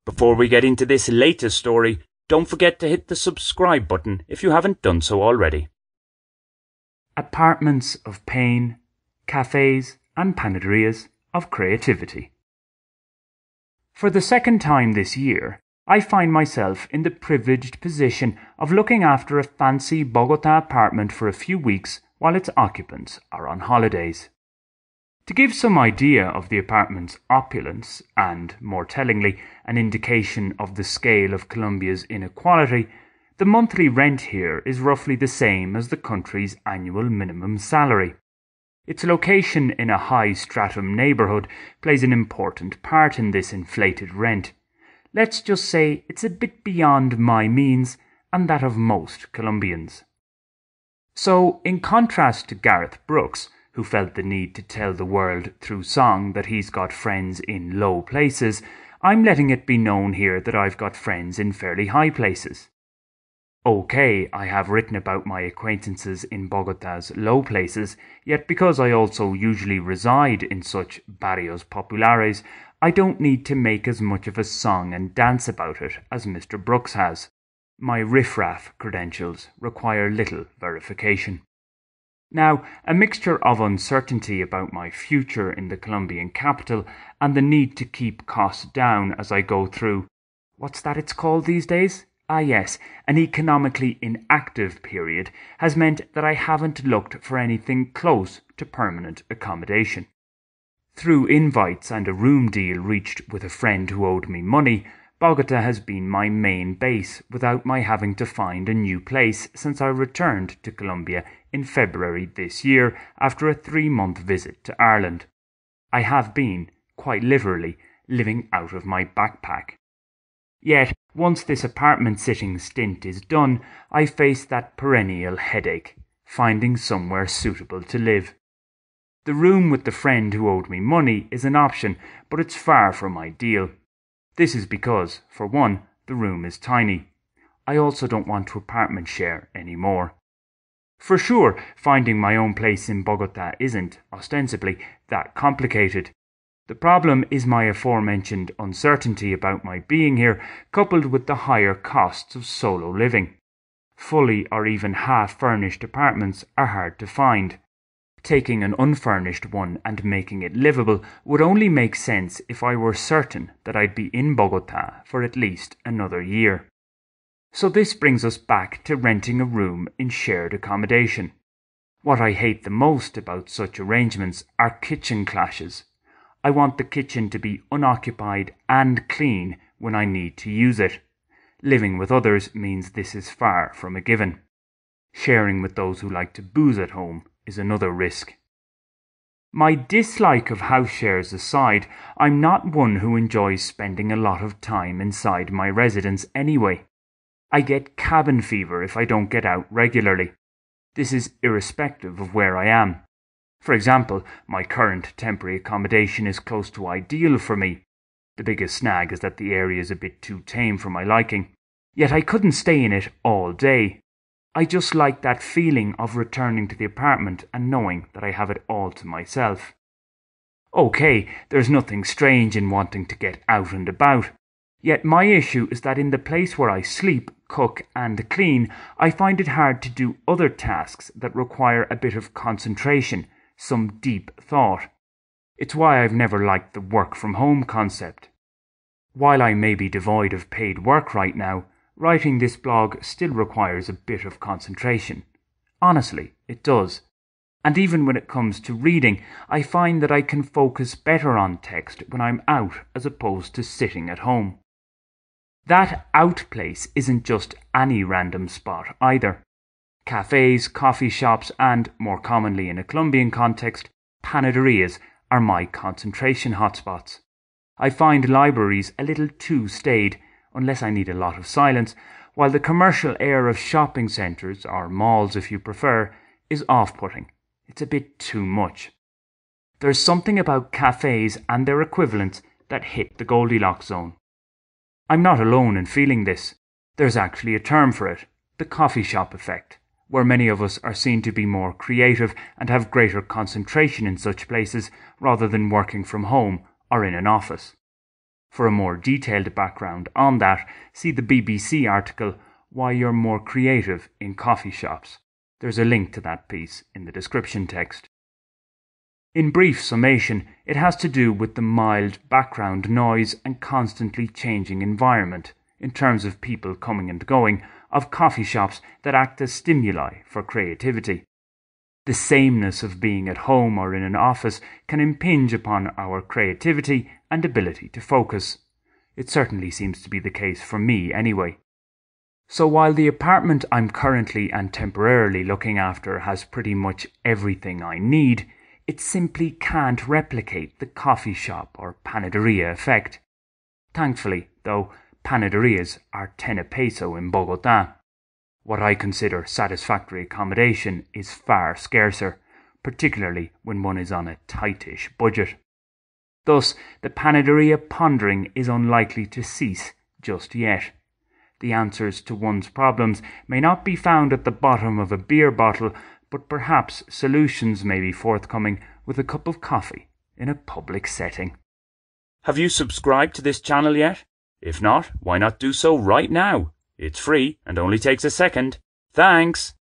Before we get into this latest story, don't forget to hit the subscribe button if you haven't done so already. Apartments of pain, cafés and panaderías of creativity. For the second time this year, I find myself in the privileged position of looking after a fancy Bogotá apartment for a few weeks while its occupants are on holidays. To give some idea of the apartment's opulence and, more tellingly, an indication of the scale of Colombia's inequality, the monthly rent here is roughly the same as the country's annual minimum salary. Its location in a high-stratum neighbourhood plays an important part in this inflated rent. Let's just say it's a bit beyond my means and that of most Colombians. So, in contrast to Gareth Brooks, who felt the need to tell the world through song that he's got friends in low places, I'm letting it be known here that I've got friends in fairly high places. Okay, I have written about my acquaintances in Bogotá's low places, yet because I also usually reside in such barrios populares, I don't need to make as much of a song and dance about it as Mr. Brooks has. My riffraff credentials require little verification. Now, a mixture of uncertainty about my future in the Colombian capital and the need to keep costs down as I go through, what's that it's called these days? Ah yes, an economically inactive period has meant that I haven't looked for anything close to permanent accommodation. Through invites and a room deal reached with a friend who owed me money, Bogotá has been my main base without my having to find a new place since I returned to Colombia in February this year after a 3-month visit to Ireland. I have been, quite literally, living out of my backpack. Yet, once this apartment sitting stint is done, I face that perennial headache, finding somewhere suitable to live. The room with the friend who owed me money is an option, but it's far from ideal. This is because, for one, the room is tiny. I also don't want to apartment share anymore. For sure, finding my own place in Bogotá isn't, ostensibly, that complicated. The problem is my aforementioned uncertainty about my being here, coupled with the higher costs of solo living. Fully or even half-furnished apartments are hard to find. Taking an unfurnished one and making it livable would only make sense if I were certain that I'd be in Bogotá for at least another year. So this brings us back to renting a room in shared accommodation. What I hate the most about such arrangements are kitchen clashes. I want the kitchen to be unoccupied and clean when I need to use it. Living with others means this is far from a given. Sharing with those who like to booze at home is another risk. My dislike of house shares aside, I'm not one who enjoys spending a lot of time inside my residence anyway. I get cabin fever if I don't get out regularly. This is irrespective of where I am. For example, my current temporary accommodation is close to ideal for me. The biggest snag is that the area is a bit too tame for my liking. Yet I couldn't stay in it all day. I just like that feeling of returning to the apartment and knowing that I have it all to myself. Okay, there's nothing strange in wanting to get out and about. Yet my issue is that in the place where I sleep, cook and clean, I find it hard to do other tasks that require a bit of concentration, some deep thought. It's why I've never liked the work from home concept. While I may be devoid of paid work right now, writing this blog still requires a bit of concentration. Honestly, it does. And even when it comes to reading, I find that I can focus better on text when I'm out as opposed to sitting at home. That out place isn't just any random spot either. Cafés, coffee shops and, more commonly in a Colombian context, panaderías are my concentration hotspots. I find libraries a little too staid, unless I need a lot of silence, while the commercial air of shopping centres, or malls if you prefer, is off-putting. It's a bit too much. There's something about cafés and their equivalents that hit the Goldilocks zone. I'm not alone in feeling this. There's actually a term for it, the coffee shop effect, where many of us are seen to be more creative and have greater concentration in such places rather than working from home or in an office. For a more detailed background on that, see the BBC article, Why You're More Creative in Coffee Shops. There's a link to that piece in the description text. In brief summation, it has to do with the mild background noise and constantly changing environment, in terms of people coming and going, of coffee shops that act as stimuli for creativity. The sameness of being at home or in an office can impinge upon our creativity and ability to focus. It certainly seems to be the case for me anyway. So while the apartment I'm currently and temporarily looking after has pretty much everything I need, it simply can't replicate the coffee shop or panaderia effect. Thankfully, though, panaderias are 10 a peso in Bogotá. What I consider satisfactory accommodation is far scarcer, particularly when one is on a tightish budget. Thus, the panaderia pondering is unlikely to cease just yet. The answers to one's problems may not be found at the bottom of a beer bottle, but perhaps solutions may be forthcoming with a cup of coffee in a public setting. Have you subscribed to this channel yet? If not, why not do so right now? It's free and only takes a second. Thanks!